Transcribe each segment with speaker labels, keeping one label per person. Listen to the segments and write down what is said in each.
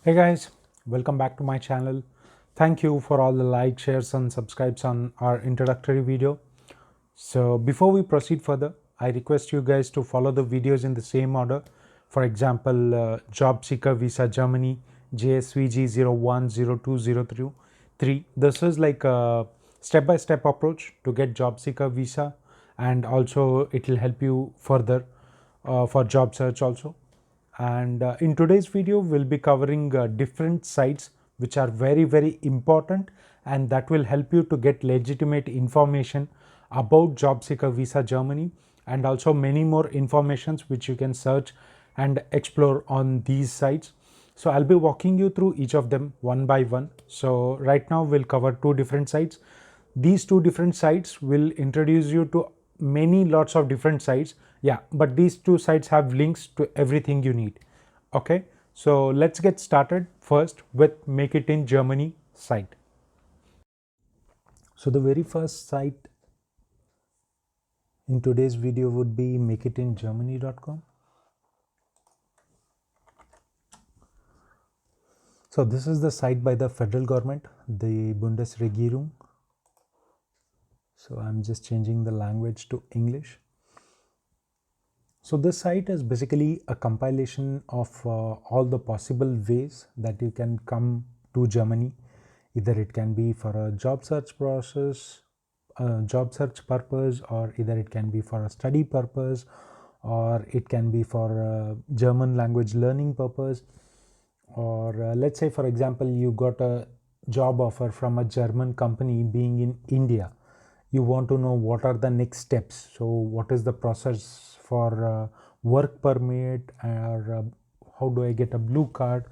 Speaker 1: Hey guys, welcome back to my channel. Thank you for all the likes, shares and subscribes on our introductory video. So before we proceed further, I request you guys to follow the videos in the same order. For example, Job Seeker Visa Germany, JSVG 010203. This is like a step-by-step approach to get Job Seeker Visa, and also it will help you further for job search also. And in today's video we'll be covering different sites which are very important, and that will help you to get legitimate information about Job Seeker Visa Germany, and also many more informations which you can search and explore on these sites. So I'll be walking you through each of them one by one. So right now we'll cover two different sites. These two different sites will introduce you to many lots of different sites. Yeah, but these two sites have links to everything you need. Okay, so let's get started first with Make It in Germany site. So the very first site in today's video would be makeitingermany.com. So this is the site by the federal government, the Bundesregierung. So I'm just changing the language to English. So this site is basically a compilation of all the possible ways that you can come to Germany. Either it can be for a job search process, job search purpose, or either it can be for a study purpose, or it can be for a German language learning purpose, or let's say for example you got a job offer from a German company being in India. You want to know what are the next steps. So what is the process for work permit, or how do I get a blue card?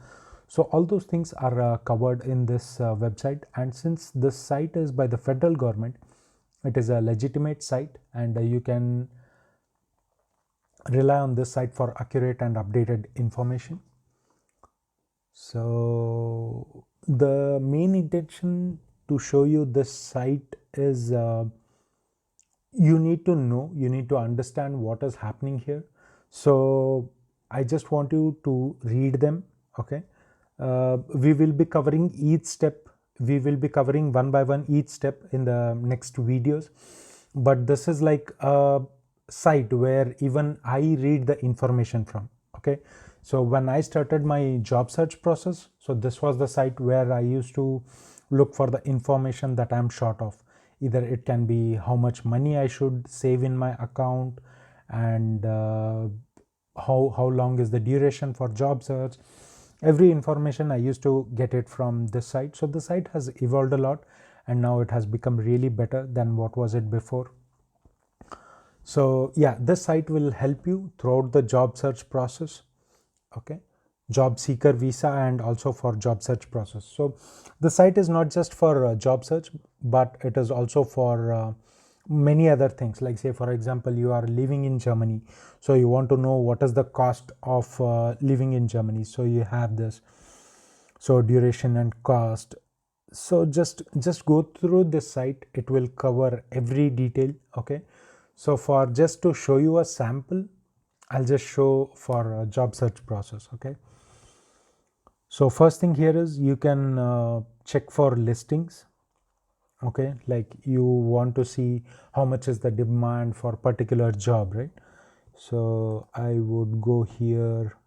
Speaker 1: So all those things are covered in this website, and since this site is by the federal government, it is a legitimate site, and you can rely on this site for accurate and updated information. So the main intention to show you this site is you need to understand what is happening here. So I just want you to read them. Okay, we will be covering each step. We will be covering one by one each step in the next videos, but this is like a site where even I read the information from. Okay, so when I started my job search process, so this was the site where I used to look for the information that I'm short of. Either it can be how much money I should save in my account, and how long is the duration for job search. Every information I used to get it from this site. So the site has evolved a lot, and now it has become really better than what was it before. So yeah, this site will help you throughout the job search process. Okay, job seeker visa and also for job search process. So the site is not just for job search, but it is also for many other things. Like say for example you are living in Germany, so you want to know what is the cost of living in Germany. So you have this, so duration and cost. So just go through this site, it will cover every detail. Okay, so for just to show you a sample, I'll just show for a job search process. Okay, so first thing here is you can check for listings. Okay, like you want to see how much is the demand for particular job, right? So I would go here.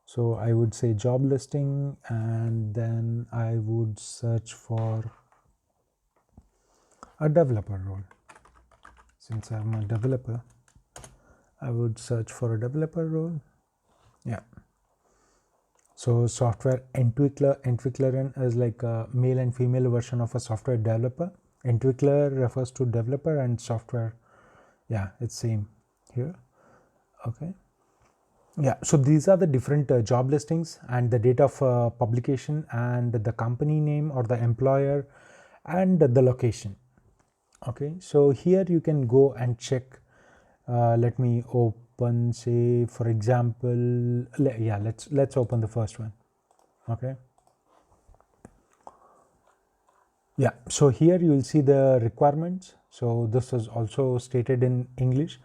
Speaker 1: So I would say job listing, and then I would search for a developer role. Since I'm a developer, I would search for a developer role. Yeah. So software Entwicklerin is like a male and female version of a software developer. Entwickler refers to developer, and software, yeah, it's same here. Okay. Yeah, so these are the different job listings and the date of publication and the company name or the employer and the location. Okay, so here you can go and check. Let me open, say for example, yeah, let's open the first one. Okay, yeah, so here you will see the requirements. So this is also stated in English,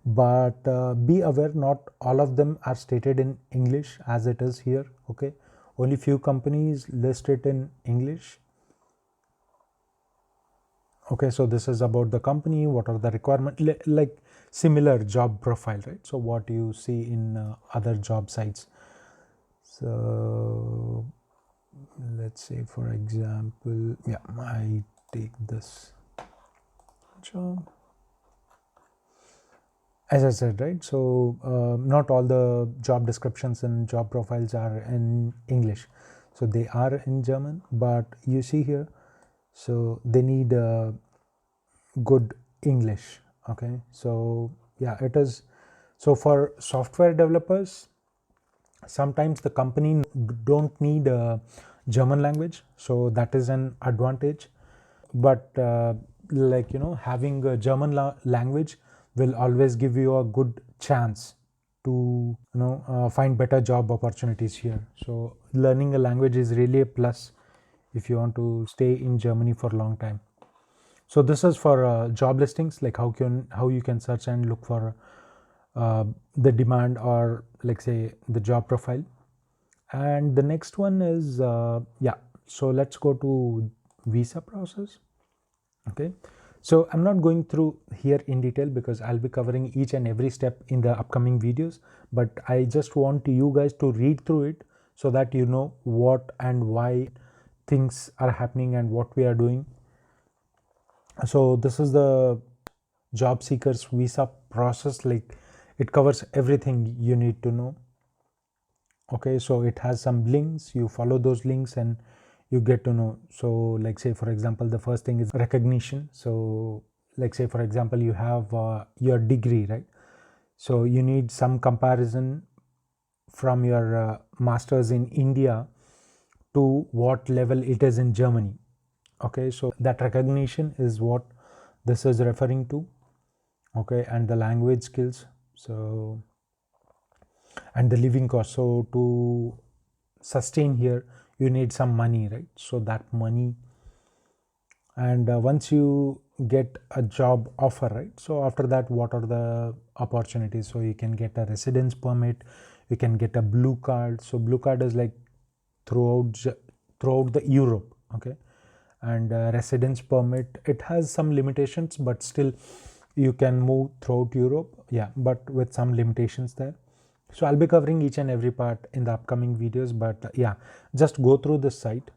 Speaker 1: but be aware not all of them are stated in English as it is here. Okay, only few companies list it in English. Okay, so this is about the company, what are the requirements, like similar job profile, right? So what you see in other job sites. So let's say, for example, yeah, I take this job. As I said, right, so not all the job descriptions and job profiles are in English, so they are in German, but you see here, so they need good English. Okay, so yeah, it is. So for software developers, sometimes the company don't need a German language, so that is an advantage. But like, you know, having a German language will always give you a good chance to, you know, find better job opportunities here. So learning a language is really a plus if you want to stay in Germany for a long time. So this is for job listings, like how you can search and look for the demand, or like say the job profile. And the next one is yeah, so let's go to visa process. Okay, so I'm not going through here in detail because I'll be covering each and every step in the upcoming videos, but I just want you guys to read through it so that you know what and why things are happening and what we are doing. So this is the job seekers visa process, like it covers everything you need to know. Okay, so it has some links, you follow those links and you get to know. So like say for example, the first thing is recognition. So like say for example, you have your degree, right? So you need some comparison from your masters in India to what level it is in Germany. Okay, so that recognition is what this is referring to. Okay, and the language skills, so and the living cost. So to sustain here you need some money, right? So that money, and once you get a job offer, right, so after that what are the opportunities? So you can get a residence permit, you can get a blue card. So blue card is like throughout the Europe. Okay, and residence permit, it has some limitations, but still you can move throughout Europe, yeah, but with some limitations there. So I'll be covering each and every part in the upcoming videos, but yeah, just go through this site.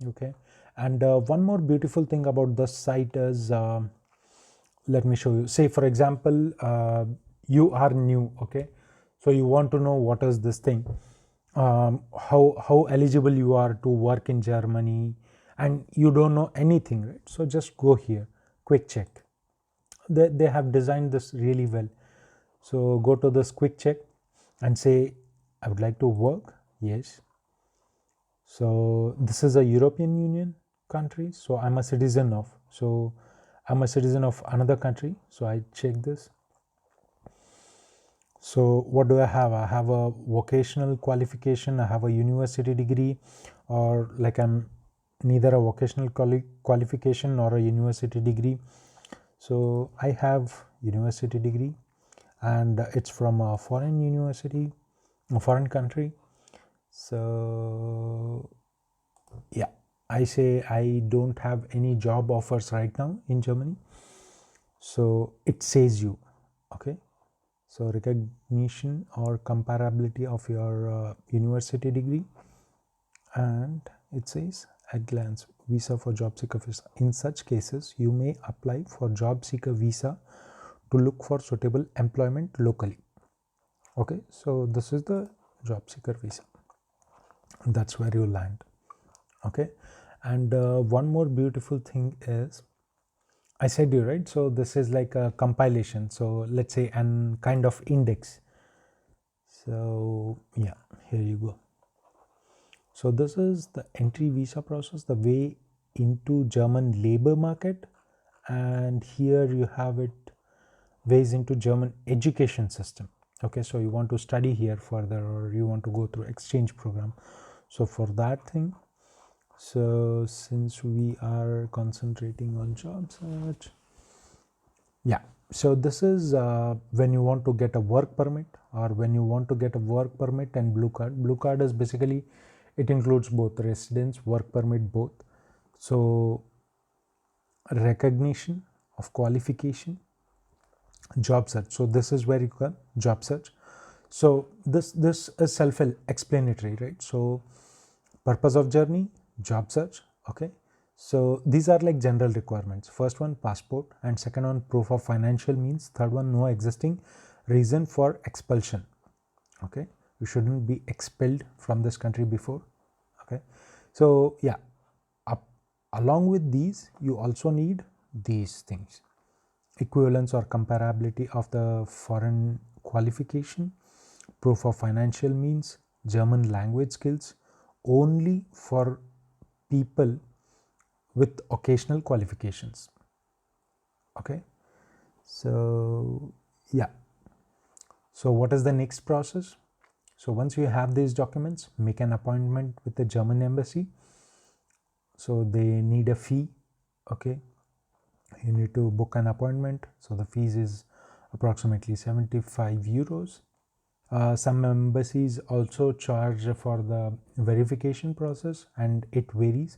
Speaker 1: Okay, and one more beautiful thing about this site is let me show you. Say for example, you are new. Okay, so you want to know what is this thing, how eligible you are to work in Germany, and you don't know anything, right? So just go here, quick check. They have designed this really well. So go to this quick check and say I would like to work. Yes. So this is a European Union country, so I'm a citizen of, so I'm a citizen of another country, so I check this. So what do I have? I have a vocational qualification, I have a university degree, or like I'm neither a vocational qualification nor a university degree. So I have university degree and it's from a foreign university, a foreign country. So yeah, I say I don't have any job offers right now in Germany. So it says you, okay. So recognition or comparability of your university degree, and it says at glance visa for job seeker visa. In such cases, you may apply for job seeker visa to look for suitable employment locally. Okay, so this is the job seeker visa. That's where you land. Okay, and one more beautiful thing is, I said you right, so this is like a compilation, so let's say an kind of index. So yeah, here you go. So this is the entry visa process, the way into German labor market, and here you have it, ways into German education system. Okay, so you want to study here further, or you want to go through exchange program. So for that thing, so since we are concentrating on job search, yeah, so this is when you want to get a work permit, or when you want to get a work permit and blue card. Blue card is basically, It includes both residence, work permit, both. So recognition of qualification, job search. So this is where you can job search. So this is self-explanatory, right? So purpose of journey, job search. Okay, so these are like general requirements. First one, passport, and second one, proof of financial means. Third one, no existing reason for expulsion. Okay, you shouldn't be expelled from this country before. Okay, so yeah, along with these you also need these things: equivalence or comparability of the foreign qualification, proof of financial means, German language skills only for people with occasional qualifications. Okay, so yeah, so what is the next process? So once you have these documents, make an appointment with the German embassy. So they need a fee. Okay, you need to book an appointment. So the fees is approximately 75 euros. Some embassies also charge for the verification process, and it varies.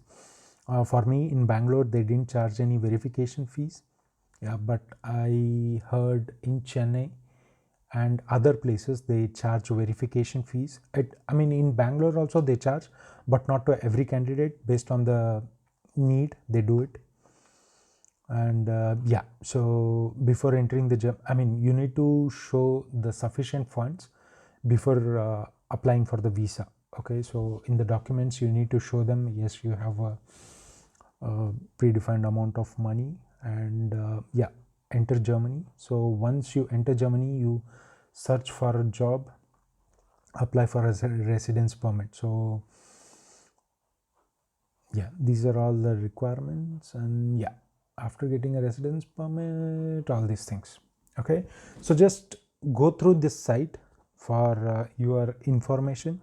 Speaker 1: For me in Bangalore, they didn't charge any verification fees. Yeah, but I heard in Chennai and other places they charge verification fees. I mean, in Bangalore also they charge, but not to every candidate. Based on the need, they do it. And yeah, so before entering the job, I mean, you need to show the sufficient funds before applying for the visa. Okay, so in the documents you need to show them, yes, you have a predefined amount of money, and yeah, enter Germany. So once you enter Germany, you search for a job, apply for a residence permit. So yeah, these are all the requirements, and yeah, after getting a residence permit, all these things. Okay, so just go through this site for your information.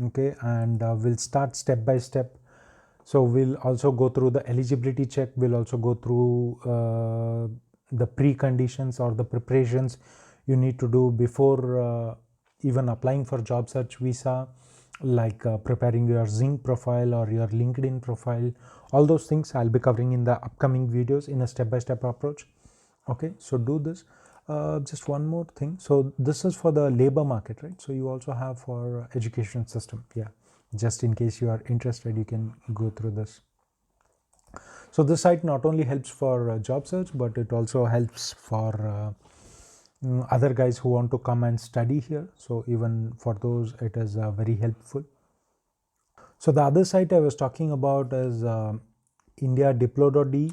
Speaker 1: Okay, and we'll start step by step. So we'll also go through the eligibility check. We'll also go through the preconditions or the preparations you need to do before even applying for job search visa, like preparing your Zinc profile or your LinkedIn profile. All those things I'll be covering in the upcoming videos in a step-by-step approach. Okay, so do this. Just one more thing. So this is for the labor market, right? So you also have for education system. Yeah, just in case you are interested, you can go through this. So this site not only helps for job search, but it also helps for other guys who want to come and study here. So even for those, it is very helpful. So the other site I was talking about is India-Diplo.de.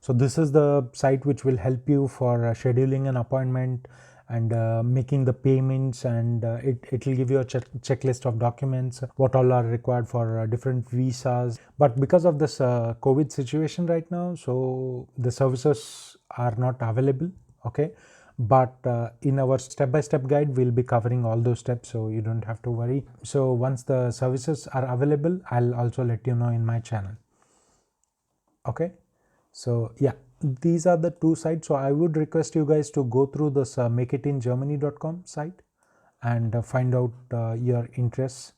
Speaker 1: So this is the site which will help you for scheduling an appointment and making the payments, and it will give you a checklist of documents, what all are required for different visas. But because of this COVID situation right now, so the services are not available. Okay, but in our step-by-step guide we'll be covering all those steps, so you don't have to worry. So once the services are available, I'll also let you know in my channel. Okay, so yeah, these are the two sites. So I would request you guys to go through this makeitingermany.com site and find out your interests.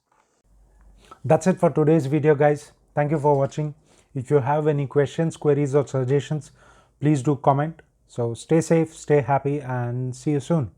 Speaker 1: That's it for today's video, guys. Thank you for watching. If you have any questions, queries or suggestions, please do comment. So stay safe, stay happy, and see you soon.